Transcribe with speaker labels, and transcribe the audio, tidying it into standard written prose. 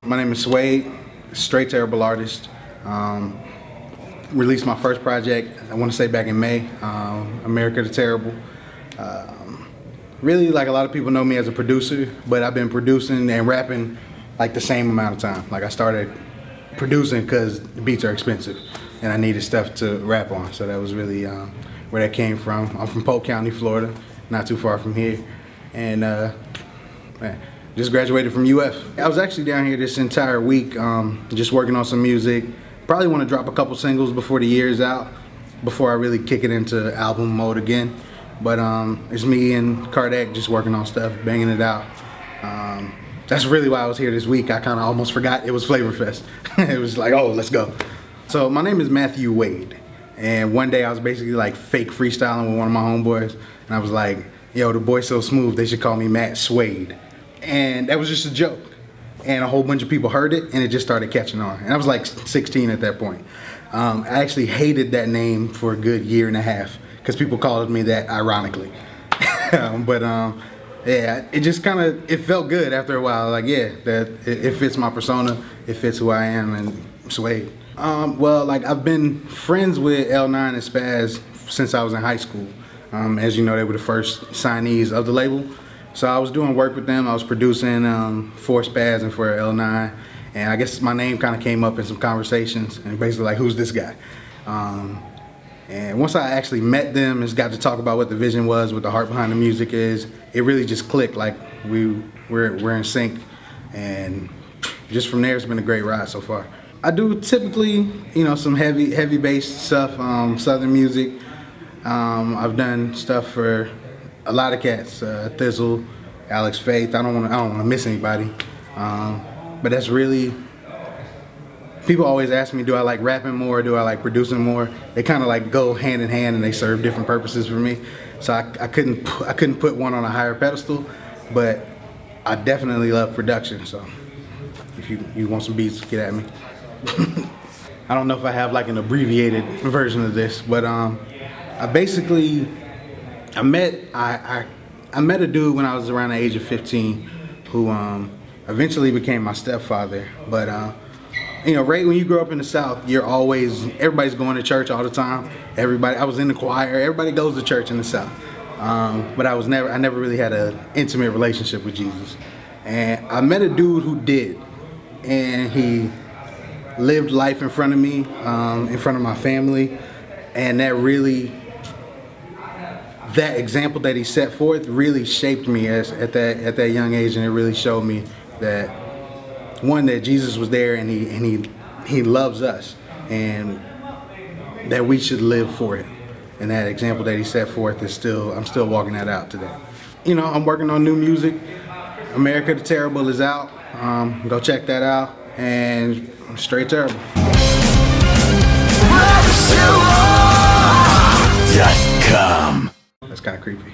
Speaker 1: My name is Swade, straight terrible artist. Released my first project, I want to say back in May, America the Terrible. Really, like, a lot of people know me as a producer, but I've been producing and rapping like the same amount of time. Like, I started producing because the beats are expensive and I needed stuff to rap on. So that was really where that came from. I'm from Polk County, Florida, not too far from here. And man, just graduated from UF. I was actually down here this entire week just working on some music. Probably want to drop a couple singles before the year's out, before I really kick it into album mode again. But it's me and Kardec just working on stuff, banging it out. That's really why I was here this week. I kind of almost forgot it was Flavor Fest. It was like, oh, let's go. So my name is Matthew Wade. And one day I was basically like fake freestyling with one of my homeboys. And I was like, yo, the boy's so smooth, they should call me Matt Swade. And that was just a joke. And a whole bunch of people heard it and it just started catching on. And I was like 16 at that point. I actually hated that name for a good year and a half because people called me that ironically. Yeah, it just kind of, it felt good after a while. Like, yeah, that it fits my persona, it fits who I am, and Swade. Well, like, I've been friends with L9 and Spaz since I was in high school. As you know, they were the first signees of the label. So I was doing work with them. I was producing for Spaz and for L9. And I guess my name kind of came up in some conversations. And basically like, who's this guy? And once I actually met them and got to talk about what the vision was, what the heart behind the music is, it really just clicked. Like, we're in sync. And just from there, it's been a great ride so far. I do typically, you know, some heavy bass stuff, Southern music. I've done stuff for a lot of cats, Thizzle, Alex Faith. I don't want to miss anybody, but that's really. People always ask me, do I like rapping more, do I like producing more? They kind of like go hand in hand and they serve different purposes for me. So I couldn't put one on a higher pedestal, but I definitely love production. So if you want some beats, get at me. I don't know if I have like an abbreviated version of this, but I met a dude when I was around the age of 15 who eventually became my stepfather. But you know, right when you grow up in the South, everybody's going to church all the time. I was in the choir. Everybody goes to church in the South. But I never really had an intimate relationship with Jesus. And I met a dude who did, and he lived life in front of me, in front of my family, and that example that he set forth really shaped me at that young age, and it really showed me that, one, that Jesus was there and he loves us, and that we should live for him. And that example that he set forth is I'm still walking that out today. You know, I'm working on new music. America the Terrible is out. Go check that out. And straight terrible. Rapzilla.com. That's kind of creepy.